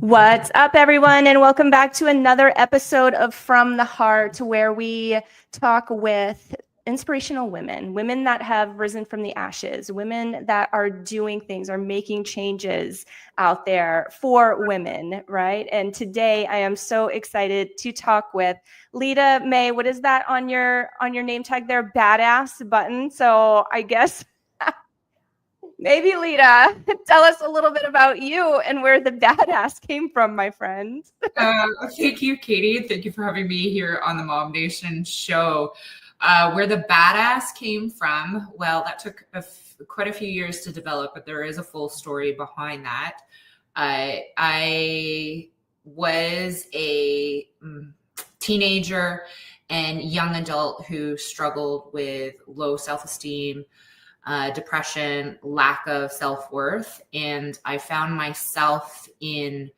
What's up, everyone, and welcome back to another episode of From the Heart, where we talk with inspirational women that have risen from the ashes, women that are doing things, are making changes out there for women, right? And today I am so excited to talk with Lita Mae. What is that on your name tag there? BadAss button. So I guess maybe, Lita, tell us a little bit about you and where the BadAss came from, my friend. Thank you, Katie. Thank you for having me here on the MOMnation show. Where the BadAss came from, well, that took quite a few years to develop, but there is a full story behind that. I was a teenager and young adult who struggled with low self-esteem, depression, lack of self-worth. And I found myself in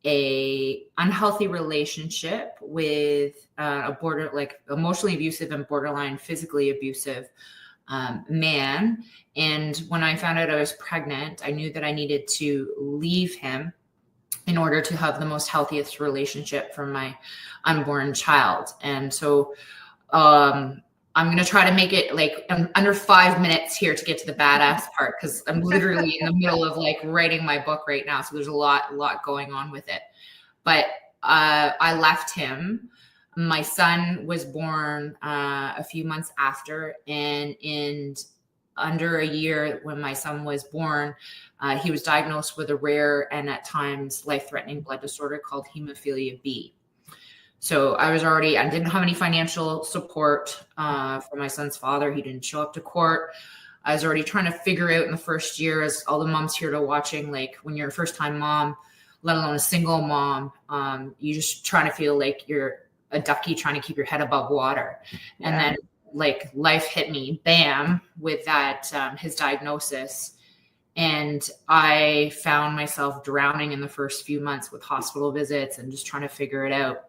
a unhealthy relationship with emotionally abusive and borderline physically abusive man. And when I found out I was pregnant, I knew that I needed to leave him in order to have the most healthiest relationship for my unborn child. And so, I'm going to try to make it like under 5 minutes here to get to the BadAss part, because I'm literally in the middle of writing my book right now. So there's a lot going on with it. But I left him. My son was born a few months after, and in under a year when my son was born, he was diagnosed with a rare and at times life-threatening blood disorder called hemophilia B. So I didn't have any financial support from my son's father. He didn't show up to court. I was already trying to figure out in the first year, as all the moms here to watching, like when you're a first time mom, let alone a single mom, you just trying to feel like you're a ducky trying to keep your head above water. Yeah. And then life hit me, bam, with that, his diagnosis. And I found myself drowning in the first few months with hospital visits and just trying to figure it out.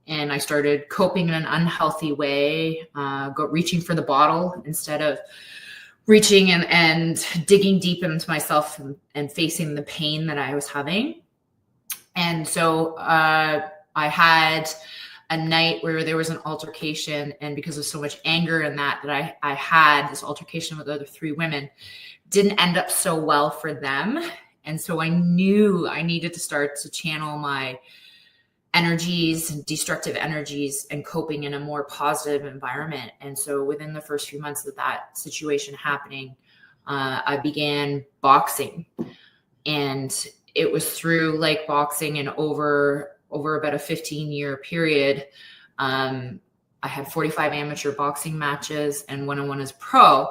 And I started coping in an unhealthy way, reaching for the bottle instead of reaching and digging deep into myself and facing the pain that I was having. And so I had a night where there was an altercation, and because of so much anger in that I had this altercation with other 3 women, didn't end up so well for them. And so I knew I needed to start to channel my energies, destructive energies, and coping in a more positive environment. And so within the first few months of that situation happening, I began boxing. And it was through boxing and over about a 15-year period. I had 45 amateur boxing matches and 1-on-1 as pro.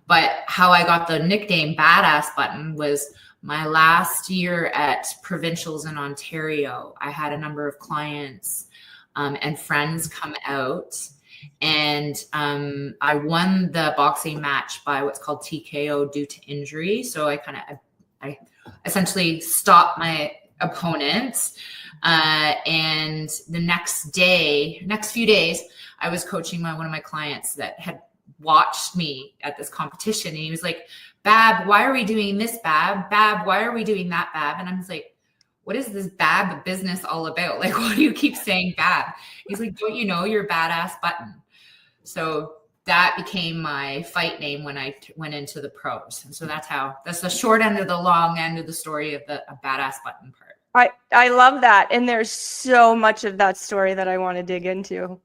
But how I got the nickname BadAss button was my last year at provincials in Ontario. I had a number of clients and friends come out, and I won the boxing match by what's called TKO due to injury. So I essentially stopped my opponents. And the next few days, I was coaching one of my clients that had watched me at this competition, and he was like, "Bab, why are we doing this, Bab? Bab, why are we doing that, Bab?" And I'm just like, "What is this Bab business all about? Why do you keep saying Bab?" He's like, "Don't you know your BadAss button?" So that became my fight name when I went into the pros. And so that's the short end of the long end of the story of the BadAss button part. I love that. And there's so much of that story that I want to dig into.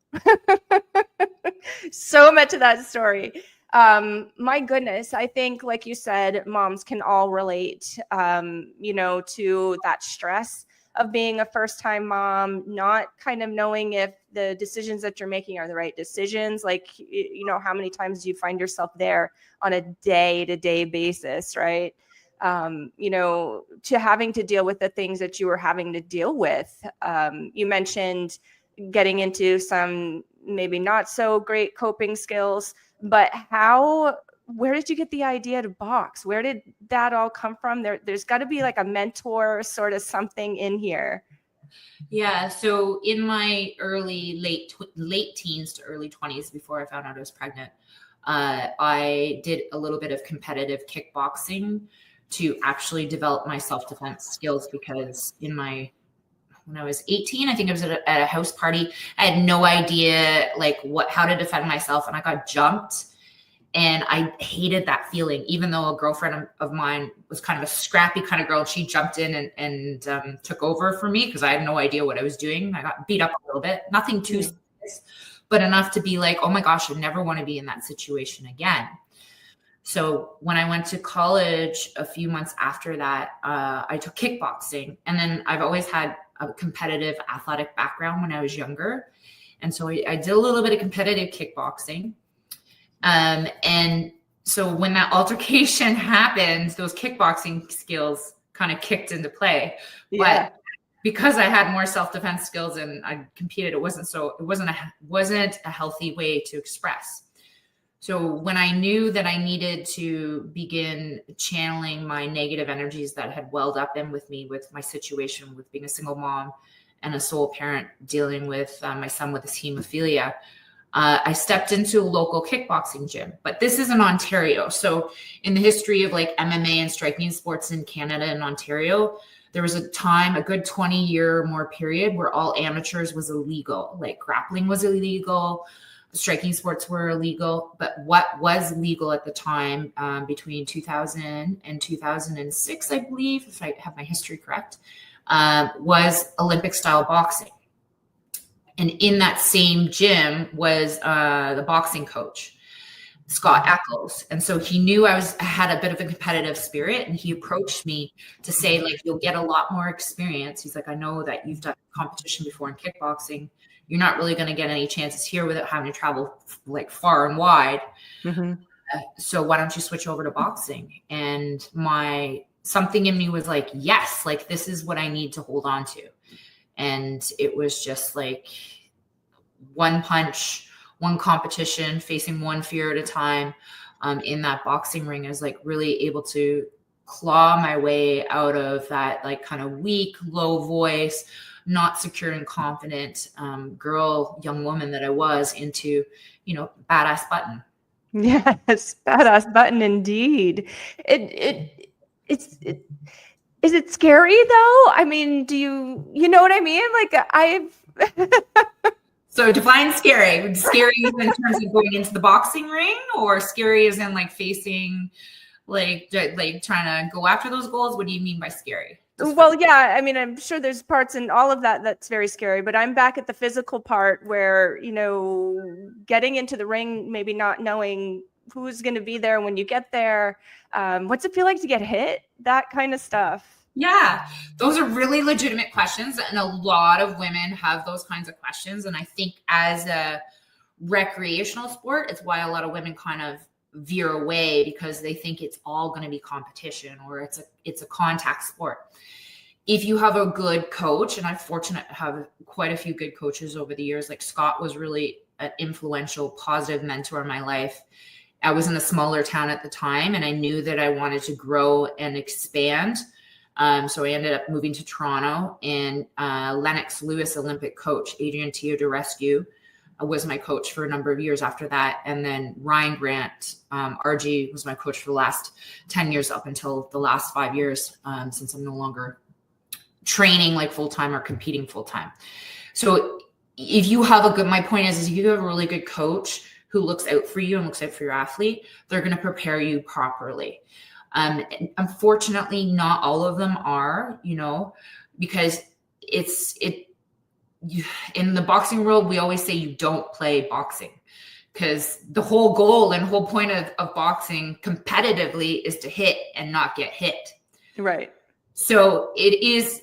So much of that story. My goodness, I think, like you said, moms can all relate, to that stress of being a first-time mom, not kind of knowing if the decisions that you're making are the right decisions. How many times do you find yourself there on a day-to-day basis, right? To having to deal with the things that you were having to deal with. You mentioned getting into some maybe not so great coping skills, but where did you get the idea to box? Where did that all come from? There's got to be a mentor, sort of something in here. Yeah. So in my late teens to early 20s, before I found out I was pregnant, I did a little bit of competitive kickboxing to actually develop my self-defense skills, because in my when I was 18. I think it was at a house party. I had no idea like how to defend myself, and I got jumped. And I hated that feeling, even though a girlfriend of mine was kind of a scrappy kind of girl. She jumped in and took over for me because I had no idea what I was doing. I got beat up a little bit, nothing too serious, but enough to be like, oh my gosh, I never want to be in that situation again. So when I went to college a few months after that, I took kickboxing. And then I've always had a competitive athletic background when I was younger. And so I did a little bit of competitive kickboxing. And so when that altercation happened, those kickboxing skills kind of kicked into play. Yeah. But because I had more self-defense skills and I competed, it wasn't a healthy way to express. So when I knew that I needed to begin channeling my negative energies that had welled up in with me, with my situation, with being a single mom and a sole parent dealing with my son with his hemophilia, I stepped into a local kickboxing gym, but this is in Ontario. So in the history of like MMA and striking sports in Canada and Ontario, there was a time, a good 20-year or more period where all amateurs was illegal. Like grappling was illegal, striking sports were illegal. But what was legal at the time, between 2000 and 2006, I believe, if I have my history correct, was Olympic style boxing. And in that same gym was the boxing coach, Scott Eccles. And so he knew I had a bit of a competitive spirit, and he approached me to say, like, you'll get a lot more experience. He's like, I know that you've done competition before in kickboxing. You're not really going to get any chances here without having to travel like far and wide. Mm-hmm. So why don't you switch over to boxing? And something in me was like, yes, like this is what I need to hold on to. And it was just like one punch, one competition, facing one fear at a time. In that boxing ring, I was like really able to claw my way out of that like kind of weak, low voice, not secure and confident young woman that I was into, badass button. Yes, badass button indeed. Is it scary though? I mean, do you know what I mean? Like So define scary. Scary in terms of going into the boxing ring, or scary as in like facing, like trying to go after those goals? What do you mean by scary? Well, yeah, I mean, I'm sure there's parts in all of that that's very scary, but I'm back at the physical part where, getting into the ring, maybe not knowing who's going to be there when you get there. What's it feel like to get hit? That kind of stuff. Yeah, those are really legitimate questions. And a lot of women have those kinds of questions. And I think as a recreational sport, it's why a lot of women kind of veer away, because they think it's all going to be competition or it's a contact sport. If you have a good coach, and I'm fortunate to have quite a few good coaches over the years, like Scott was really an influential, positive mentor in my life. I was in a smaller town at the time, and I knew that I wanted to grow and expand. So I ended up moving to Toronto, and Lennox Lewis Olympic coach, Adrian Teodorescu, was my coach for a number of years after that. And then Ryan Grant, RG, was my coach for the last 10 years up until the last 5 years, since I'm no longer training like full-time or competing full-time. So if you have my point is if you have a really good coach who looks out for you and looks out for your athlete, they're going to prepare you properly. Unfortunately, not all of them are, because in the boxing world, we always say you don't play boxing, because the whole goal and whole point of boxing competitively is to hit and not get hit. Right. So it's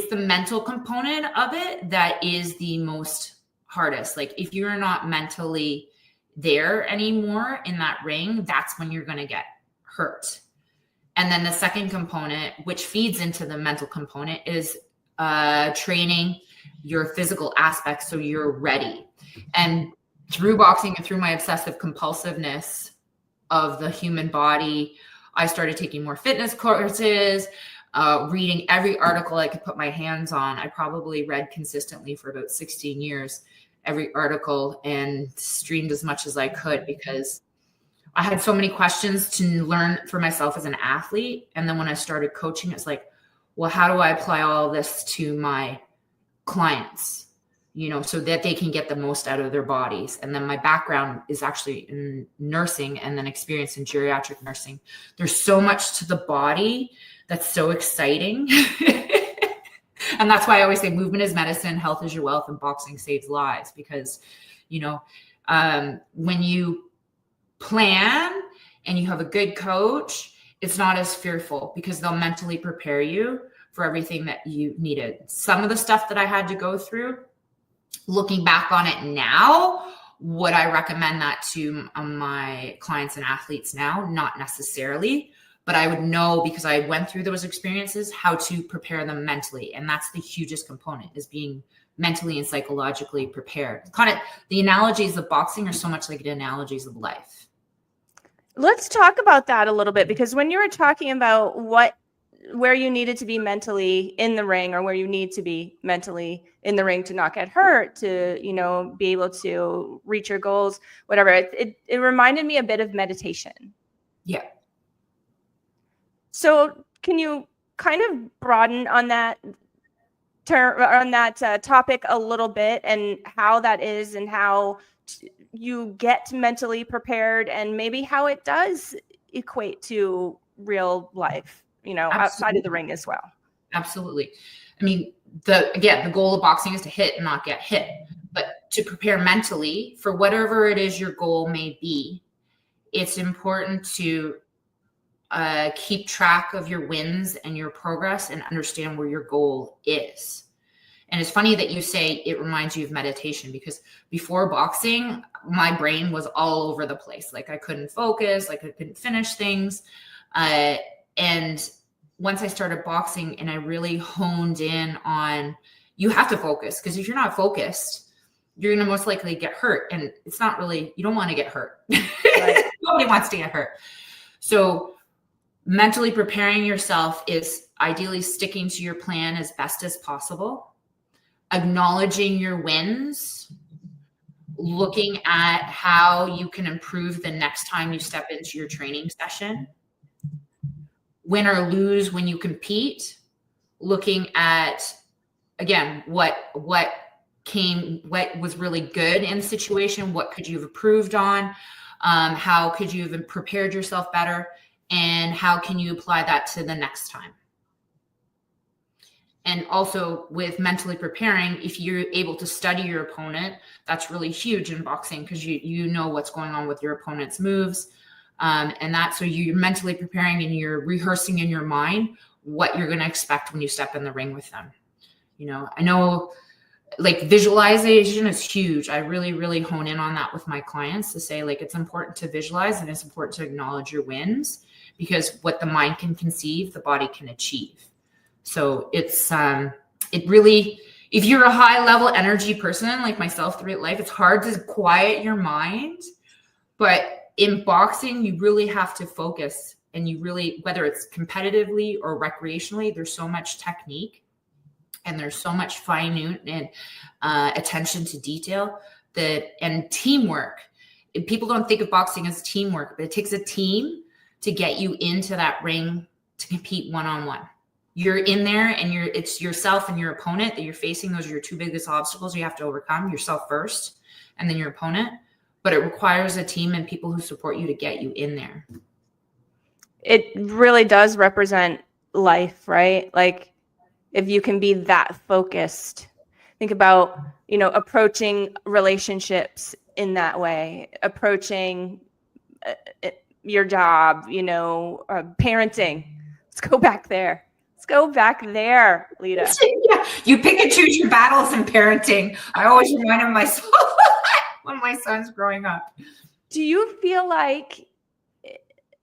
the mental component of it that is the most hardest. Like if you're not mentally there anymore in that ring, that's when you're going to get hurt. And then the second component, which feeds into the mental component, is training your physical aspects so you're ready. And through boxing and through my obsessive compulsiveness of the human body, I started taking more fitness courses, reading every article I could put my hands on. I probably read consistently for about 16 years, every article, and streamed as much as I could, because I had so many questions to learn for myself as an athlete. And then when I started coaching, it's like, well, how do I apply all of this to my clients, so that they can get the most out of their bodies. And then my background is actually in nursing and then experience in geriatric nursing. There's so much to the body that's so exciting. And that's why I always say movement is medicine, health is your wealth, and boxing saves lives. Because, when you plan and you have a good coach, it's not as fearful because they'll mentally prepare you for everything that you needed. Some of the stuff that I had to go through, looking back on it now, would I recommend that to my clients and athletes now? Not necessarily, but I would know, because I went through those experiences, how to prepare them mentally. And that's the hugest component, is being mentally and psychologically prepared. Kind of the analogies of boxing are so much like the analogies of life. Let's talk about that a little bit, because when you were talking about where you needed to be mentally in the ring, or where you need to be mentally in the ring to not get hurt, to, be able to reach your goals, whatever, it reminded me a bit of meditation. Yeah. So can you kind of broaden on that topic a little bit, and how that is, and how you get mentally prepared, and maybe how it does equate to real life, outside of the ring as well? Absolutely. I mean, the goal of boxing is to hit and not get hit, but to prepare mentally for whatever it is your goal may be, it's important to keep track of your wins and your progress and understand where your goal is. And it's funny that you say it reminds you of meditation, because before boxing, my brain was all over the place. Like I couldn't focus, like I couldn't finish things. And once I started boxing and I really honed in on, you have to focus, because if you're not focused, you're going to most likely get hurt. And it's not really, you don't want to get hurt. Right. Nobody wants to get hurt. So mentally preparing yourself is ideally sticking to your plan as best as possible, acknowledging your wins, looking at how you can improve the next time you step into your training session, win or lose when you compete, looking at, again, what was really good in the situation, what could you have improved on, how could you have prepared yourself better, and how can you apply that to the next time. And also with mentally preparing, if you're able to study your opponent, that's really huge in boxing, because you know what's going on with your opponent's moves. So you're mentally preparing and you're rehearsing in your mind what you're going to expect when you step in the ring with them. I know like visualization is huge. I really, really hone in on that with my clients, to say like, it's important to visualize and it's important to acknowledge your wins, because what the mind can conceive, the body can achieve. So it's, it really, if you're a high level energy person like myself throughout life, it's hard to quiet your mind, but in boxing, you really have to focus, and you really, whether it's competitively or recreationally, there's so much technique and there's so much fine and attention to detail and teamwork. People don't think of boxing as teamwork, but it takes a team to get you into that ring to compete one-on-one. You're in there and it's yourself and your opponent that you're facing. Those are your two biggest obstacles you have to overcome: yourself first and then your opponent. But it requires a team and people who support you to get you in there. It really does represent life, right? Like if you can be that focused, think about, approaching relationships in that way, approaching your job, parenting. Let's go back there. Lita. Yeah, you pick and choose your battles in parenting. I always remind of myself when my son's growing up. Do you feel like,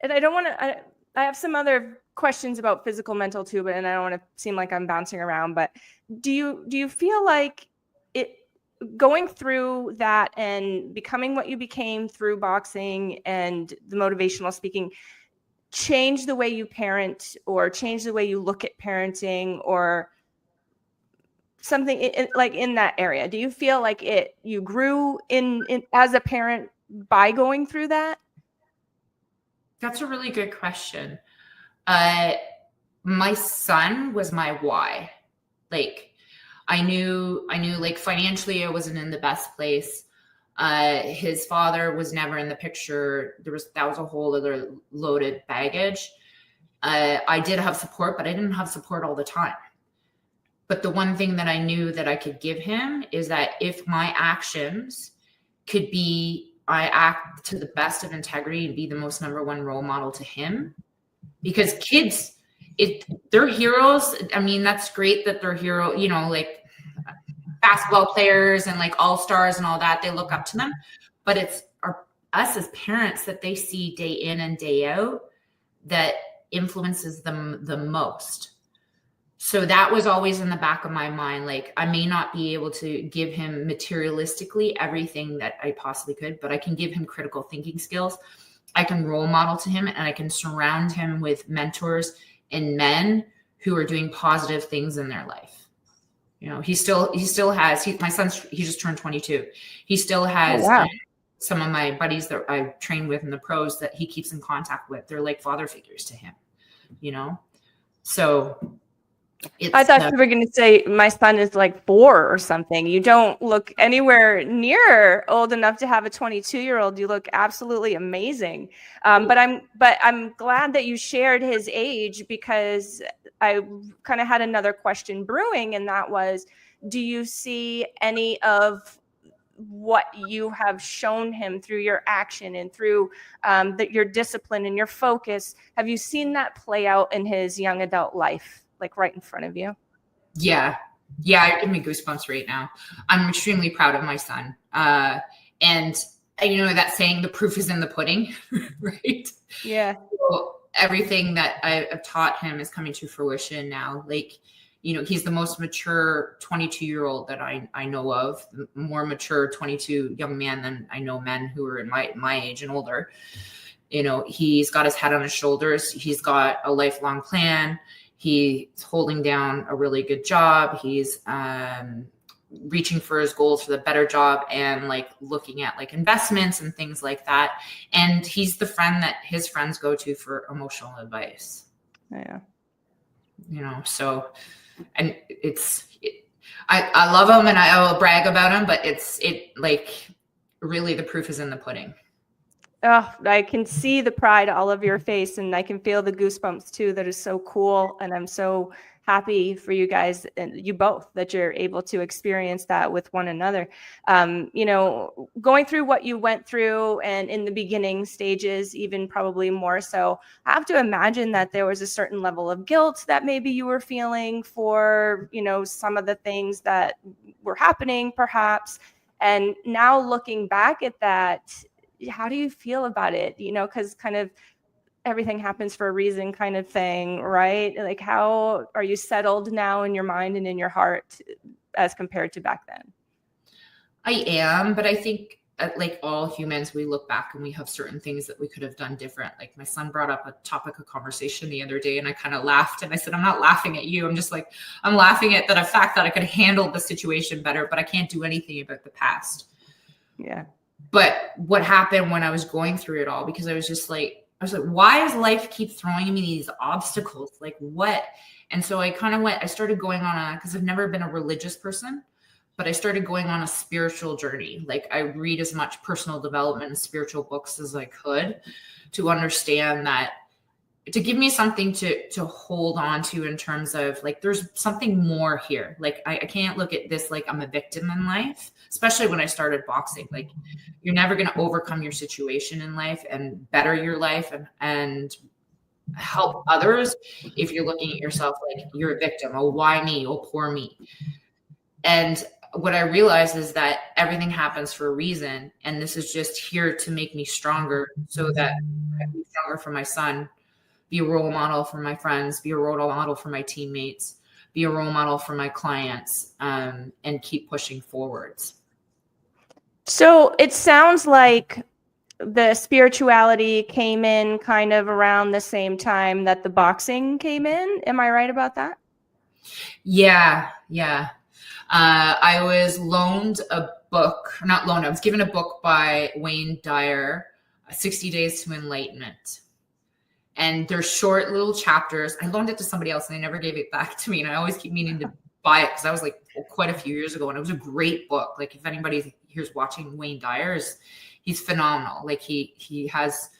and I have some other questions about physical, mental too, and I don't want to seem like I'm bouncing around, but do you feel like it, going through that and becoming what you became through boxing and the motivational speaking, change the way you parent, or change the way you look at parenting, or something in that area? Do you feel like you grew in as a parent by going through that? That's a really good question. My son was my why. Like, I knew like financially I wasn't in the best place. His father was never in the picture. That was a whole other loaded baggage. I did have support, but I didn't have support all the time. But the one thing that I knew that I could give him is that if my actions could be, I act to the best of integrity and be the most number one role model to him, because kids, they're heroes. I mean, that's great that they're hero, you know, like basketball players and like all stars and all that, they look up to them, but it's us as parents that they see day in and day out that influences them the most. So that was always in the back of my mind. Like, I may not be able to give him materialistically everything that I possibly could, but I can give him critical thinking skills. I can role model to him, and I can surround him with mentors and men who are doing positive things in their life. You know, he still has, my son's, he just turned 22. He still has some of my buddies that I train with in the pros that he keeps in contact with. They're like father figures to him, you know? So I thought you were going to say my son is like 4 or something. You don't look anywhere near old enough to have a 22-year-old. You look absolutely amazing. But I'm glad that you shared his age, because I kind of had another question brewing, and that was, do you see any of what you have shown him through your action and through your discipline and your focus? Have you seen that play out in his young adult life? Like right in front of you? Yeah. It gives me goosebumps right now. I'm extremely proud of my son. And you know that saying, the proof is in the pudding, right? Yeah. So everything that I've taught him is coming to fruition now. Like, you know, he's the most mature 22-year-old that I know of, more mature 22 young man than I know men who are in my age and older. You know, he's got his head on his shoulders. He's got a lifelong plan. He's holding down a really good job. He's reaching for his goals for the better job, and like looking at like investments and things like that. And he's the friend that his friends go to for emotional advice. Yeah. You know, so, and I love him, and I will brag about him, but it like really the proof is in the pudding. Oh, I can see the pride all over your face, and I can feel the goosebumps too. That is so cool. And I'm so happy for you guys, and you both, that you're able to experience that with one another. You know, going through what you went through, and in the beginning stages, even probably more so, I have to imagine that there was a certain level of guilt that maybe you were feeling for, you know, some of the things that were happening perhaps. And now looking back at that, how do you feel about it? You know, because kind of everything happens for a reason kind of thing, right? Like, how are you settled now in your mind and in your heart as compared to back then? I am, but I think like all humans, we look back and we have certain things that we could have done different. Like my son brought up a topic of conversation the other day, and I kind of laughed, and I said, I'm not laughing at you. I'm just like, I'm laughing at the fact that I could have handled the situation better, but I can't do anything about the past. Yeah. But what happened when I was going through it all, because I was like, why does life keep throwing me these obstacles? Like what? And so I started going on because I've never been a religious person, but I started going on a spiritual journey. Like I read as much personal development and spiritual books as I could to understand that, to give me something to hold on to in terms of like, there's something more here. Like I can't look at this like I'm a victim in life, especially when I started boxing. Like you're never going to overcome your situation in life and better your life and help others if you're looking at yourself like you're a victim. Oh, why me? Oh, poor me. And what I realized is that everything happens for a reason. And this is just here to make me stronger so that I can be stronger for my son, be a role model for my friends, be a role model for my teammates, be a role model for my clients, and keep pushing forwards. So it sounds like the spirituality came in kind of around the same time that the boxing came in. Am I right about that? Yeah. I was loaned a book, not loaned, I was given a book by Wayne Dyer, 60 Days to Enlightenment. And they're short little chapters. I loaned it to somebody else and they never gave it back to me. And I always keep meaning to buy it because I was like quite a few years ago, and it was a great book. Like if anybody here's watching Wayne Dyer, he's phenomenal. Like he has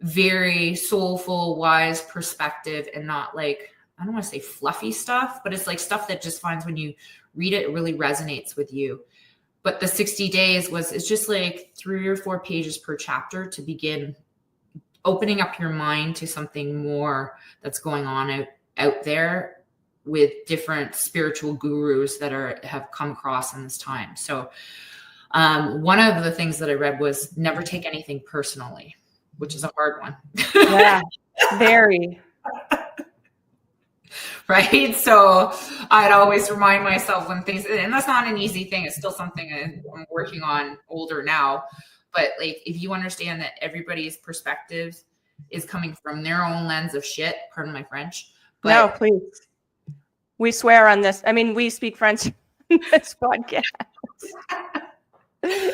very soulful, wise perspective, and not like, I don't want to say fluffy stuff, but it's like stuff that just finds when you read it, it really resonates with you. But the 60 days it's just like 3 or 4 pages per chapter to begin opening up your mind to something more that's going on out there with different spiritual gurus that have come across in this time. So one of the things that I read was never take anything personally, which is a hard one. Yeah, very. Right. So I'd always remind myself when things, and that's not an easy thing. It's still something I'm working on older now. But like, if you understand that everybody's perspective is coming from their own lens of shit, pardon my French. But no, please. We swear on this. I mean, we speak French in this podcast.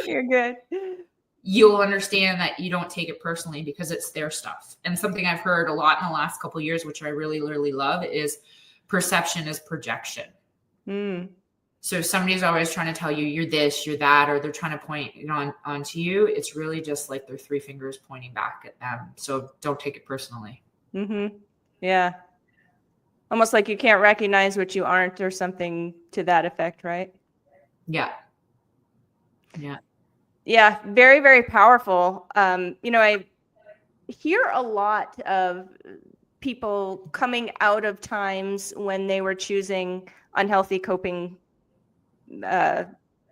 You're good. You'll understand that you don't take it personally because it's their stuff. And something I've heard a lot in the last couple of years, which I really, really love, is perception is projection. So if somebody's always trying to tell you you're this, you're that, or they're trying to point onto you, it's really just like their 3 fingers pointing back at them. So don't take it personally. Yeah. Almost like you can't recognize what you aren't, or something to that effect, right? Yeah. Yeah. Very, very powerful. I hear a lot of people coming out of times when they were choosing unhealthy coping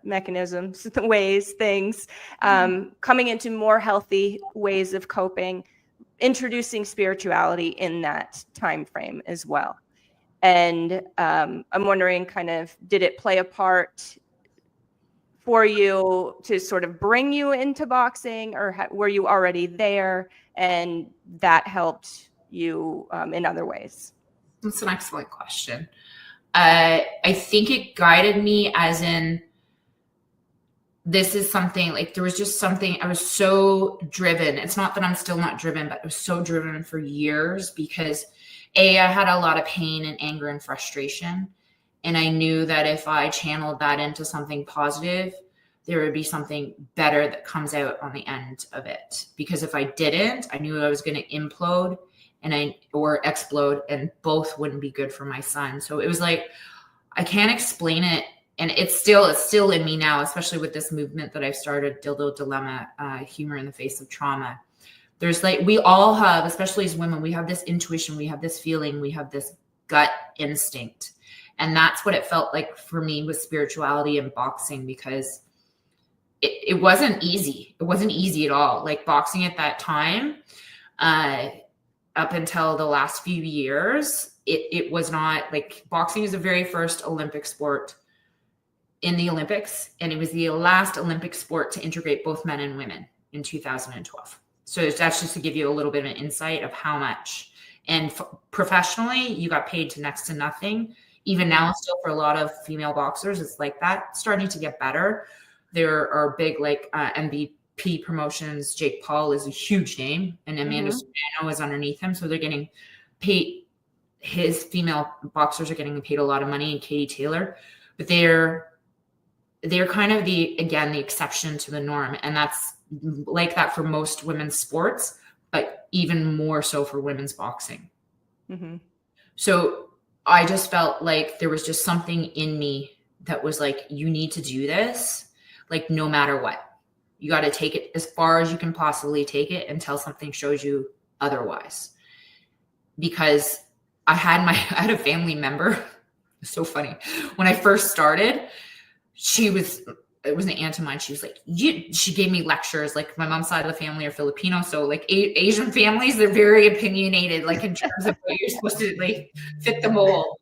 mechanisms, ways, things, coming into more healthy ways of coping, introducing spirituality in that time frame as well. And I'm wondering, kind of, did it play a part for you to sort of bring you into boxing, or were you already there and that helped you in other ways? That's an excellent question. I think it guided me, as in, this is something, like, there was just something, I was so driven. It's not that I'm still not driven, but I was so driven for years because I had a lot of pain and anger and frustration. And I knew that if I channeled that into something positive, there would be something better that comes out on the end of it. Because if I didn't, I knew I was going to implode or explode, and both wouldn't be good for my son. So it was like, I can't explain it. And it's still in me now, especially with this movement that I've started, Dildo Dilemma, humor in the face of trauma. There's like, we all have, especially as women, we have this intuition, we have this feeling, we have this gut instinct. And that's what it felt like for me with spirituality and boxing, because it wasn't easy. It wasn't easy at all. Like, boxing at that time, up until the last few years, it was not, like, boxing is the very first Olympic sport in the Olympics. And it was the last Olympic sport to integrate both men and women in 2012. So that's just to give you a little bit of an insight of how much. And professionally, you got paid to next to nothing. Even now, still for a lot of female boxers, it's like that. It's starting to get better. There are big, like, MVP promotions. Jake Paul is a huge name, and Amanda Serrano is underneath him. So they're getting paid. His female boxers are getting paid a lot of money, and Katie Taylor. But they're kind of the exception to the norm. And that's like that for most women's sports, but even more so for women's boxing. So I just felt like there was just something in me that was like, you need to do this, like, no matter what. You got to take it as far as you can possibly take it until something shows you otherwise. Because I had a family member. It's so funny. When I first started, it was an aunt of mine. She was like, she gave me lectures. Like, my mom's side of the family are Filipino. So, like, Asian families, they're very opinionated, like, in terms of what you're supposed to, like, fit the mold.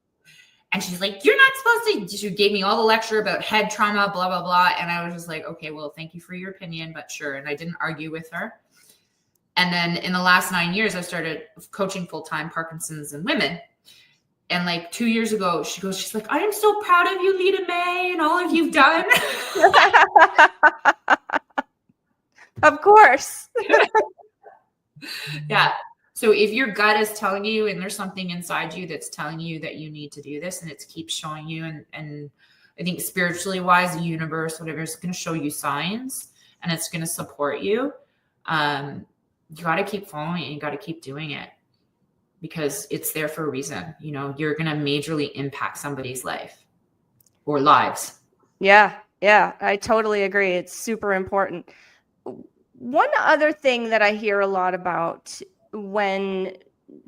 And she's like, you're not supposed to. She gave me all the lecture about head trauma, blah, blah, blah. And I was just like, okay, well, thank you for your opinion, but sure. And I didn't argue with her. And then in the last 9 years, I started coaching full-time Parkinson's in women. And like 2 years ago, she's like, I am so proud of you, Lita Mae, and all of you've done. Of course. Yeah. So if your gut is telling you, and there's something inside you that's telling you that you need to do this, and it keeps showing you and I think spiritually wise, the universe, whatever, is going to show you signs and it's going to support you. You got to keep following it. You got to keep doing it because it's there for a reason. You know, you're going to majorly impact somebody's life or lives. Yeah. Yeah. I totally agree. It's super important. One other thing that I hear a lot about when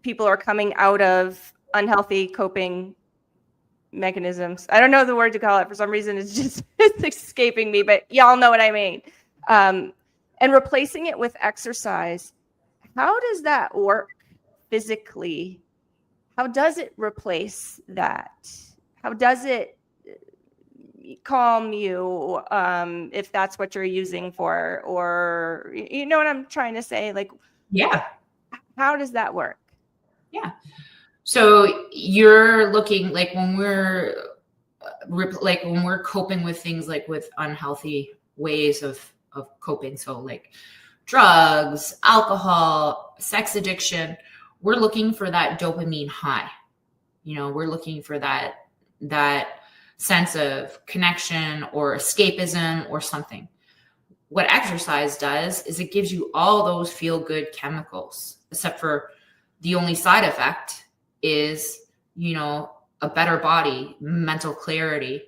people are coming out of unhealthy coping mechanisms, I don't know the word to call it for some reason, it's escaping me, but y'all know what I mean. And replacing it with exercise, how does that work physically? How does it replace that? How does it calm you, if that's what you're using for, or you know what I'm trying to say? Like, yeah, how does that work? Yeah. So you're looking like when we're coping with things like with unhealthy ways of coping. So like drugs, alcohol, sex addiction, we're looking for that dopamine high. You know, we're looking for that sense of connection or escapism or something. What exercise does is it gives you all those feel-good chemicals, except for the only side effect is, you know, a better body, mental clarity,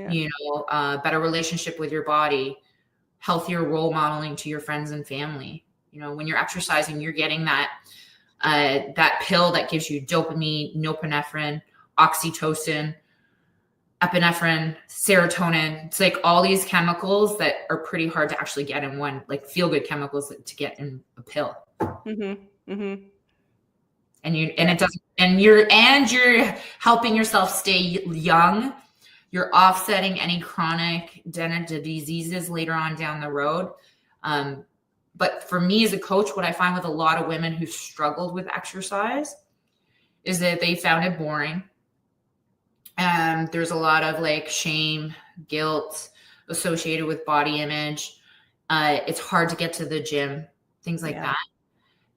you know, a better relationship with your body, healthier role modeling to your friends and family. You know, when you're exercising, you're getting that pill that gives you dopamine, norepinephrine, oxytocin, epinephrine, serotonin. It's like all these chemicals that are pretty hard to actually get in one, like feel-good chemicals to get in a pill. Mm-hmm. Mm-hmm. And you're helping yourself stay young. You're offsetting any chronic degenerative diseases later on down the road. But for me as a coach, what I find with a lot of women who struggled with exercise is that they found it boring. And there's a lot of like shame, guilt associated with body image. It's hard to get to the gym, things like that.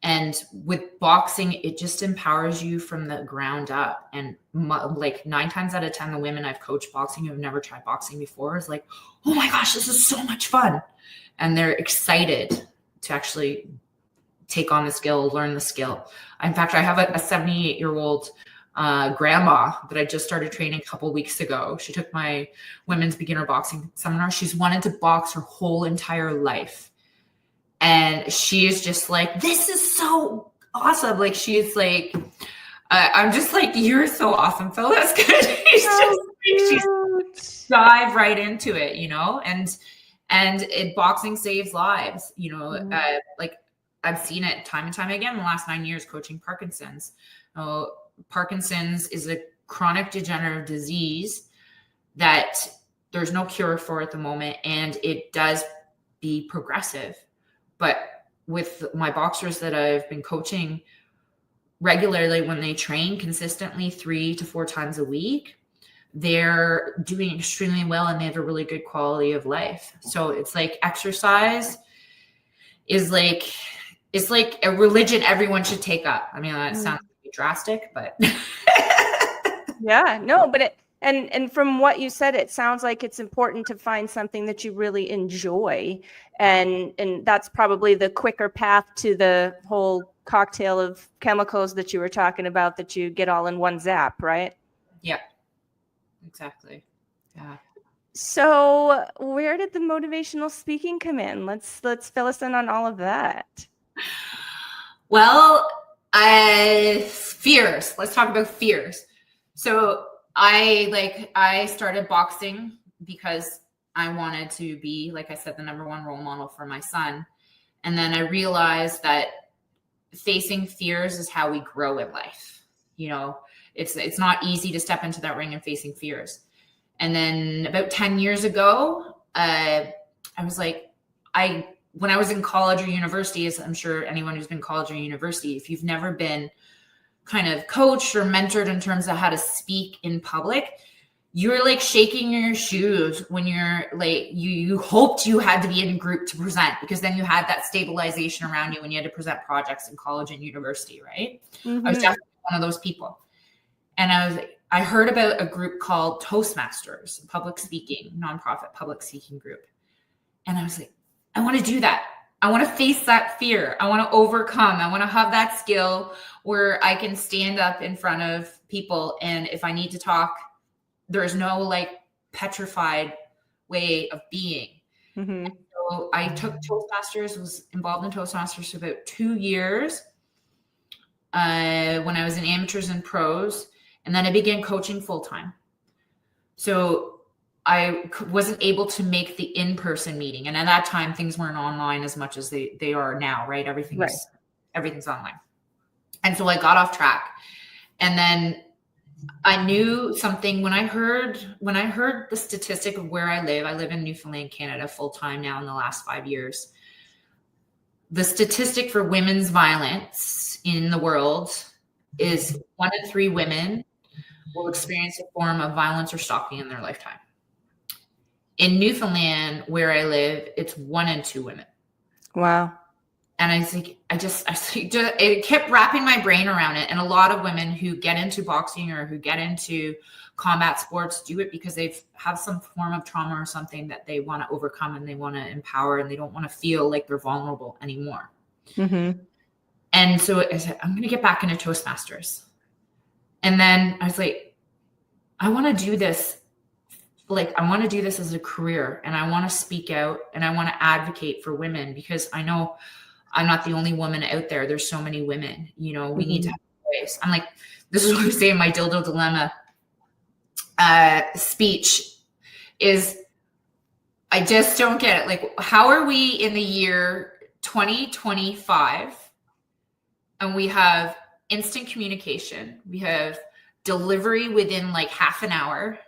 And with boxing, it just empowers you from the ground up. And like 9 times out of 10, the women I've coached boxing who have never tried boxing before is like, oh my gosh, this is so much fun. And they're excited to actually take on the skill, learn the skill. In fact, I have a 78-year-old grandma that I just started training a couple of weeks ago. She took my women's beginner boxing seminar. She's wanted to box her whole entire life. And she is just like, this is so awesome. Like, she's like, I'm just like, you're so awesome, Phyllis. She's dive right into it, you know, and boxing saves lives, you know, like I've seen it time and time again in the last 9 years coaching Parkinson's. Parkinson's is a chronic degenerative disease that there's no cure for at the moment, and it does be progressive. But with my boxers that I've been coaching regularly, when they train consistently 3 to 4 times a week, they're doing extremely well and they have a really good quality of life. So it's like exercise is like, it's like a religion everyone should take up. I mean, that sounds drastic, but yeah, no, but and from what you said, it sounds like it's important to find something that you really enjoy, and that's probably the quicker path to the whole cocktail of chemicals that you were talking about that you get all in one zap, right? Yeah, exactly. Yeah. So where did the motivational speaking come in? Let's fill us in on all of that. Well, fears. Let's talk about fears. So I started boxing because I wanted to be, like I said, the #1 role model for my son. And then I realized that facing fears is how we grow in life. You know, it's not easy to step into that ring and facing fears. And then about 10 years ago, I was like, when I was in college or university, as I'm sure anyone who's been in college or university, if you've never been kind of coached or mentored in terms of how to speak in public, you're like shaking your shoes when you're like, you hoped you had to be in a group to present, because then you had that stabilization around you when you had to present projects in college and university, right? Mm-hmm. I was definitely one of those people. And I was like, I heard about a group called Toastmasters, public speaking, nonprofit public speaking group. And I was like, I want to do that. I want to face that fear. I want to overcome. I want to have that skill where I can stand up in front of people. And if I need to talk, there's no like petrified way of being. Mm-hmm. So I took Toastmasters, was involved in Toastmasters for about 2 years when I was in amateurs and pros. And then I began coaching full time. So I wasn't able to make the in-person meeting. And at that time, things weren't online as much as they are now, right? Everything's online. And so I got off track. And then I knew something when I heard the statistic of where I live in Newfoundland, Canada, full time now in the last 5 years. The statistic for women's violence in the world is 1 in 3 women will experience a form of violence or stalking in their lifetime. In Newfoundland, where I live, it's 1 in 2 women. Wow. And I think it kept wrapping my brain around it. And a lot of women who get into boxing or who get into combat sports do it because they have some form of trauma or something that they want to overcome and they want to empower and they don't want to feel like they're vulnerable anymore. Mm-hmm. And so I said, I'm going to get back into Toastmasters. And then I was like, I want to do this. Like, I want to do this as a career and I want to speak out and I want to advocate for women because I know I'm not the only woman out there. There's so many women, we need to have a voice. I'm like, this is what I say in my dildo dilemma speech is I just don't get it. Like, how are we in the year 2025 and we have instant communication. We have delivery within like half an hour.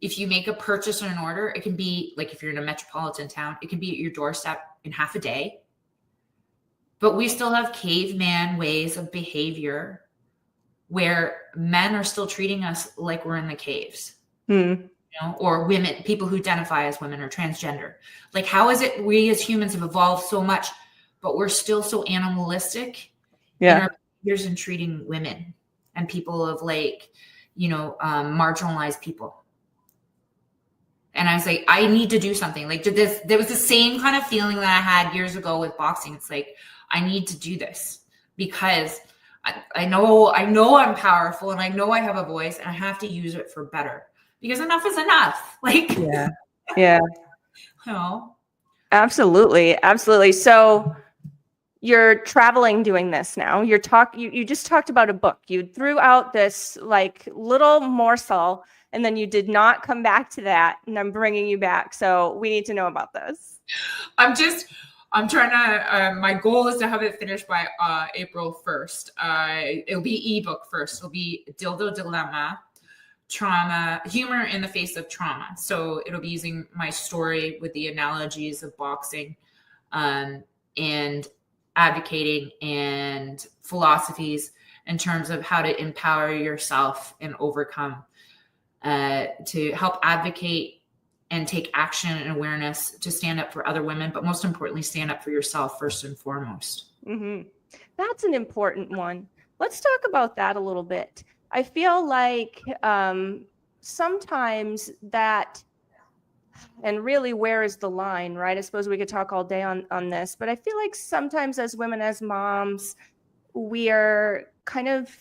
If you make a purchase or an order, it can be like, if you're in a metropolitan town, it can be at your doorstep in half a day. But we still have caveman ways of behavior where men are still treating us like we're in the caves, or women, people who identify as women or transgender. Like, how is it we as humans have evolved so much, but we're still so animalistic in our behaviors in treating women and people of like, marginalized people. And I was like, I need to do something. Like, there was the same kind of feeling that I had years ago with boxing. It's like, I need to do this because I know I'm powerful and I know I have a voice and I have to use it for better because enough is enough. Like, yeah. Absolutely. Absolutely. So you're traveling doing this now. You just talked about a book. You threw out this like little morsel and then you did not come back to that. And I'm bringing you back. So we need to know about this. I'm trying to, my goal is to have it finished by April 1st. It'll be ebook first. It'll be Dildo Dilemma, Trauma, Humor in the Face of Trauma. So it'll be using my story with the analogies of boxing and advocating and philosophies in terms of how to empower yourself and overcome, to help advocate and take action and awareness to stand up for other women, but most importantly, stand up for yourself first and foremost. Mm-hmm. That's an important one. Let's talk about that a little bit. I feel like sometimes that, and really where is the line, right? I suppose we could talk all day on this, but I feel like sometimes as women, as moms, we are kind of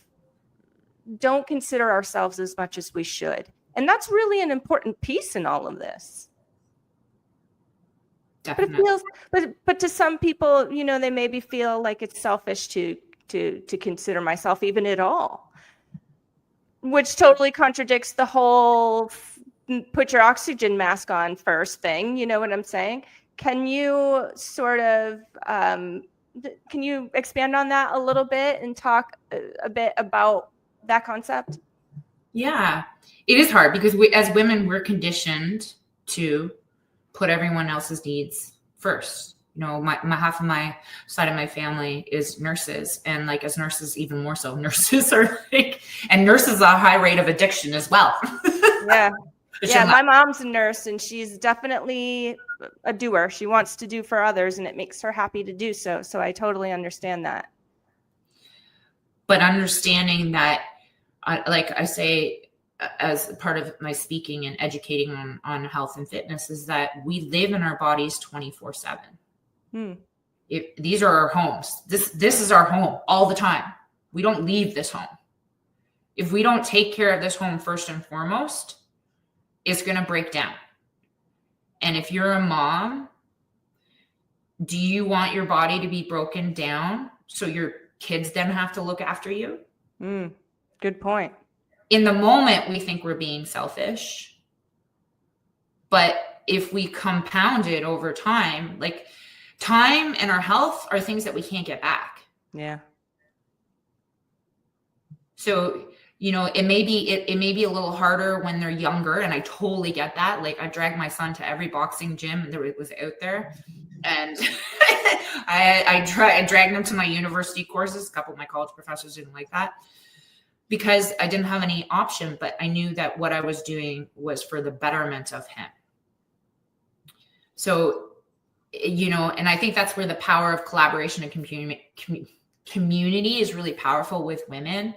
don't consider ourselves as much as we should. And that's really an important piece in all of this. Definitely. But to some people, they maybe feel like it's selfish to consider myself even at all, which totally contradicts the whole put your oxygen mask on first thing. You know what I'm saying? Can you sort of, can you expand on that a little bit and talk a bit about that concept? Yeah, it is hard because as women, we're conditioned to put everyone else's needs first. My half of my side of my family is nurses, and like as nurses, even more so. Nurses are like, and nurses are a high rate of addiction as well. Yeah, yeah. My mom's a nurse, and she's definitely a doer. She wants to do for others, and it makes her happy to do so. So I totally understand that. But understanding that, like I say, as part of my speaking and educating on health and fitness, is that we live in our bodies 24/7. These are our homes. This is our home all the time. We don't leave this home. If we don't take care of this home first and foremost, it's going to break down. And if you're a mom, do you want your body to be broken down so your kids then have to look after you? Good point. In the moment, we think we're being selfish. But if we compound it over time, like time and our health are things that we can't get back. Yeah. So, it may be a little harder when they're younger, and I totally get that. Like, I dragged my son to every boxing gym that was out there, and I dragged him to my university courses. A couple of my college professors didn't like that because I didn't have any option, but I knew that what I was doing was for the betterment of him. So, and I think that's where the power of collaboration and community is really powerful with women,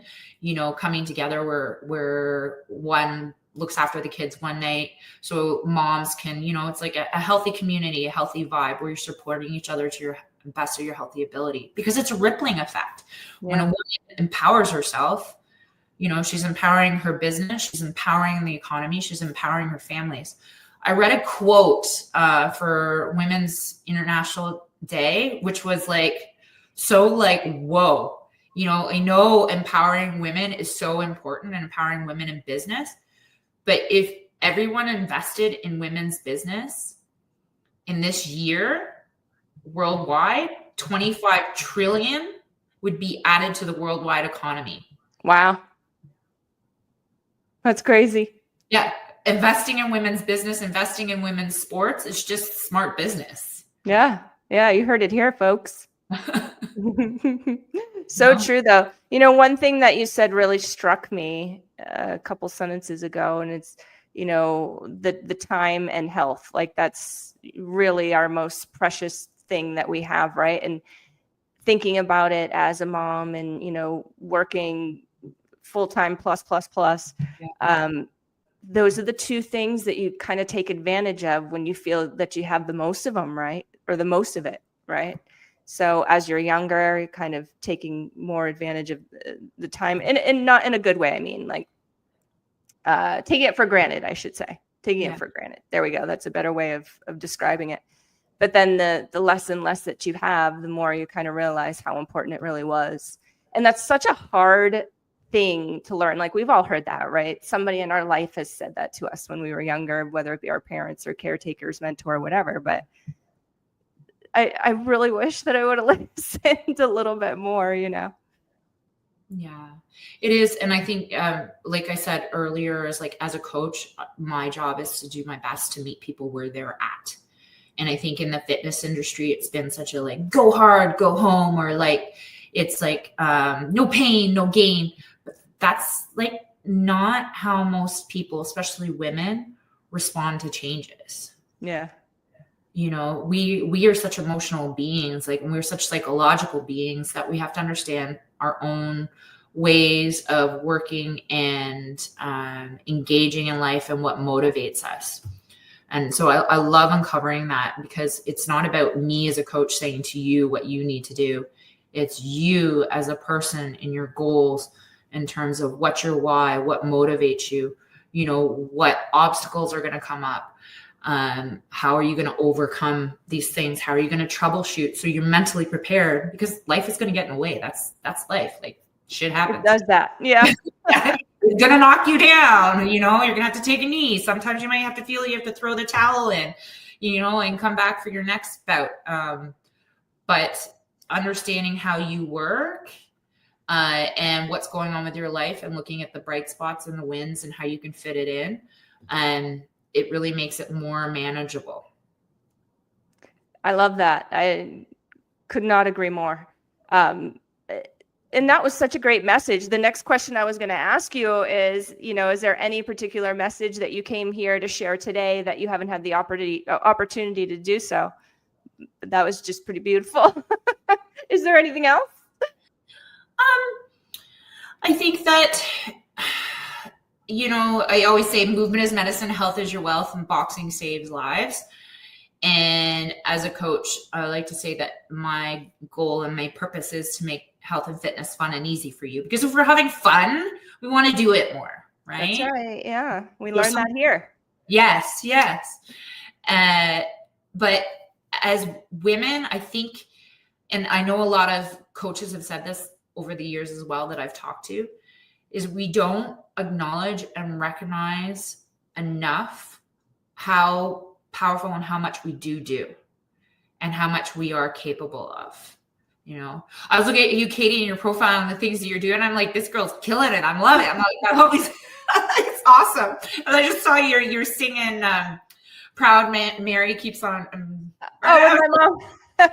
coming together where one looks after the kids one night. So moms can, it's like a healthy community, a healthy vibe where you're supporting each other to your best of your healthy ability, because it's a rippling effect. Yeah. When a woman empowers herself, she's empowering her business, she's empowering the economy, she's empowering her families. I read a quote for Women's International Day, which was whoa. I know empowering women is so important and empowering women in business, but if everyone invested in women's business in this year worldwide, 25 trillion would be added to the worldwide economy. Wow. That's crazy. Yeah. Investing in women's business, investing in women's sports is just smart business. Yeah. Yeah. You heard it here, folks. So true, though. One thing that you said really struck me a couple sentences ago, and it's, the time and health. Like, that's really our most precious thing that we have, right? And thinking about it as a mom and, working full-time plus. Yeah. Those are the two things that you kind of take advantage of when you feel that you have the most of them, right? Or the most of it, right? So as you're younger, you're kind of taking more advantage of the time, and not in a good way. I mean, like taking it for granted, I should say. Taking it for granted. There we go. That's a better way of describing it. But then the less and less that you have, the more you kind of realize how important it really was. And that's such a hard thing to learn. Like, we've all heard that, right? Somebody in our life has said that to us when we were younger, whether it be our parents or caretakers, mentor, whatever. But I really wish that I would have listened a little bit more, Yeah, it is. And I think, like I said earlier, is like, as a coach, my job is to do my best to meet people where they're at. And I think in the fitness industry, it's been such a go hard, go home, or it's no pain, no gain. But that's not how most people, especially women, respond to changes. Yeah. We are such emotional beings, and we're such psychological beings that we have to understand our own ways of working and engaging in life and what motivates us. And so I love uncovering that, because it's not about me as a coach saying to you what you need to do. It's you as a person and your goals in terms of what's your why, what motivates you, what obstacles are going to come up. How are you going to overcome these things? How are you going to troubleshoot so you're mentally prepared? Because life is going to get in the way. That's life. Shit happens. It does that. Yeah. It's going to knock you down. You're going to have to take a knee. Sometimes you might have to feel you have to throw the towel in, and come back for your next bout. But understanding how you work and what's going on with your life, and looking at the bright spots and the wins and how you can fit it in, it really makes it more manageable. I love that. I could not agree more. And that was such a great message. The next question I was going to ask you is, is there any particular message that you came here to share today that you haven't had the opportunity to do so? That was just pretty beautiful. Is there anything else? I think that I always say movement is medicine, health is your wealth, and boxing saves lives. And as a coach, I like to say that my goal and my purpose is to make health and fitness fun and easy for you. Because if we're having fun, we want to do it more, right? That's right. Yeah. We learned that here. Yes. But as women, I think, and I know a lot of coaches have said this over the years as well that I've talked to, is we don't acknowledge and recognize enough how powerful and how much we do and how much we are capable of. I was looking at you, Katie, and your profile and the things that you're doing. I'm like, this girl's killing it. I'm loving it. I'm like, I hope it's awesome. And I just saw you're singing Proud Mary keeps on. With my mom.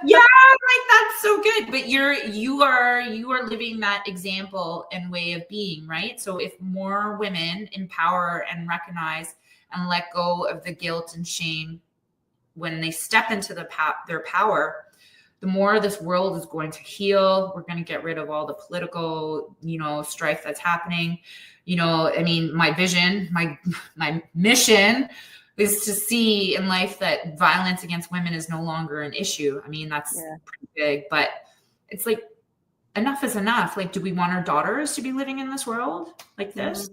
Yeah, like that's so good. But you are living that example and way of being, right? So if more women empower and recognize and let go of the guilt and shame when they step into their power, the more this world is going to heal. We're going to get rid of all the political, strife that's happening. My vision, my mission is to see in life that violence against women is no longer an issue. That's pretty big, but it's like, enough is enough. Like, do we want our daughters to be living in this world like this?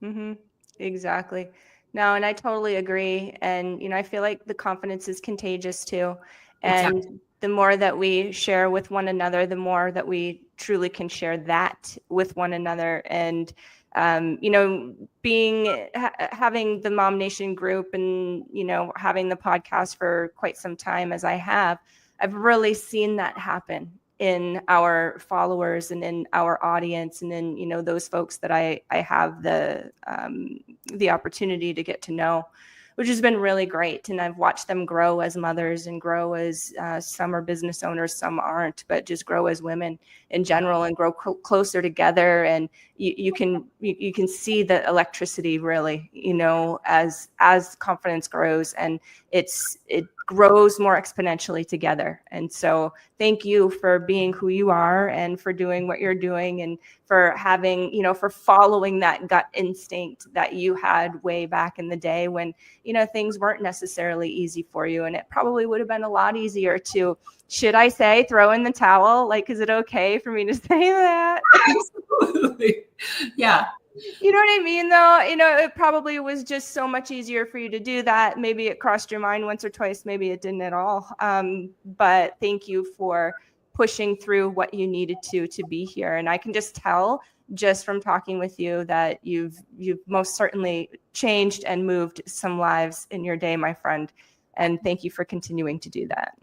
Mm-hmm. Exactly. No, and I totally agree. And, I feel like the confidence is contagious too. And exactly. The more that we share with one another, the more that we truly can share that with one another. And, having the MOMnation group and, having the podcast for quite some time as I have, I've really seen that happen in our followers and in our audience and in, those folks that I have the opportunity to get to know, which has been really great. And I've watched them grow as mothers and grow as some are business owners, some aren't, but just grow as women in general and grow closer together. And you can see the electricity really, as confidence grows, and it grows more exponentially together. And so thank you for being who you are and for doing what you're doing and for having, for following that gut instinct that you had way back in the day when, things weren't necessarily easy for you. And it probably would have been a lot easier to, should I say, throw in the towel? Like, is it okay for me to say that? Absolutely. Yeah. You know what I mean, though? It probably was just so much easier for you to do that. Maybe it crossed your mind once or twice. Maybe it didn't at all. But thank you for pushing through what you needed to be here. And I can just tell just from talking with you that you've most certainly changed and moved some lives in your day, my friend. And thank you for continuing to do that.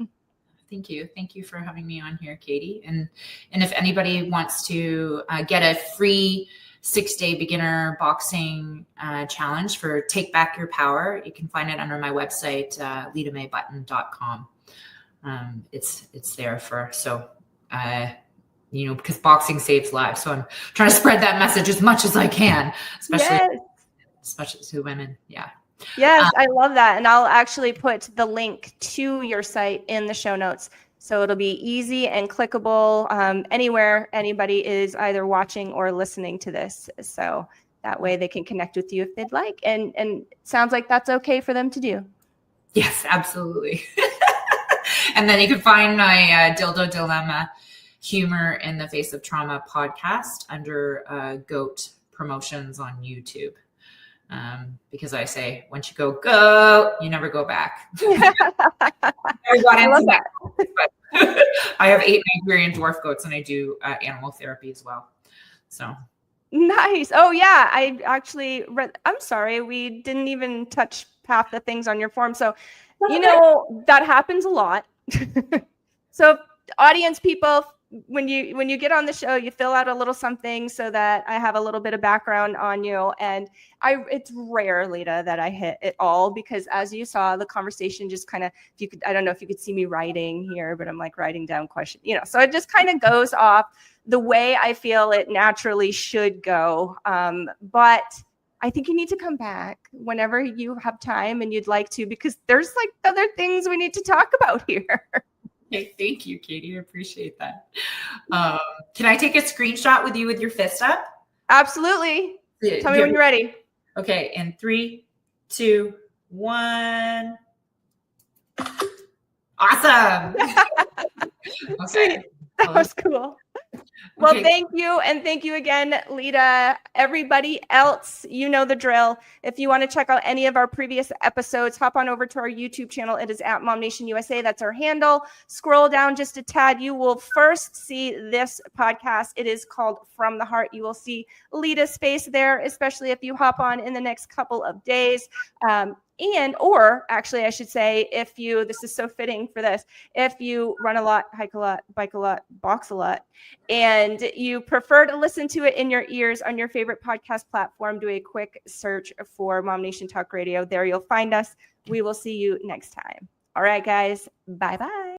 Thank you. Thank you for having me on here, Katie. And if anybody wants to get a free 6-day beginner boxing challenge for Take Back Your Power, you can find it under my website, litamaebutton.com. It's there because boxing saves lives. So I'm trying to spread that message as much as I can, especially to women. Yeah. Yes, I love that. And I'll actually put the link to your site in the show notes. So it'll be easy and clickable anywhere anybody is either watching or listening to this. So that way they can connect with you if they'd like. And it sounds like that's okay for them to do. Yes, absolutely. And then you can find my Dildo Dilemma Humor in the Face of Trauma podcast under GOAT Promotions on YouTube. Because I say, once you go, you never go back. I have 8 Nigerian dwarf goats and I do animal therapy as well. So nice. Oh yeah. I actually read, I'm sorry, we didn't even touch half the things on your form. So, that happens a lot. So audience people, when you get on the show, you fill out a little something so that I have a little bit of background on you. And it's rare, Lita, that I hit it all because as you saw, the conversation just kind of, I don't know if you could see me writing here, but I'm like writing down questions, so it just kind of goes off the way I feel it naturally should go. But I think you need to come back whenever you have time and you'd like to, because there's like other things we need to talk about here. Okay, thank you, Katie. I appreciate that. Can I take a screenshot with you with your fist up? Absolutely. Tell me when you're ready. Okay, in 3, 2, 1. Awesome. Sweet. That was cool. Well, thank you. And thank you again, Lita. Everybody else, you know the drill. If you want to check out any of our previous episodes, hop on over to our YouTube channel. It is at MOMnation USA. That's our handle. Scroll down just a tad. You will first see this podcast. It is called From the Heart. You will see Lita's face there, especially if you hop on in the next couple of days. Or actually, I should say, if you, this is so fitting for this, if you run a lot, hike a lot, bike a lot, box a lot, and you prefer to listen to it in your ears on your favorite podcast platform, do a quick search for MOMnation Talk Radio. There you'll find us. We will see you next time. All right, guys. Bye-bye.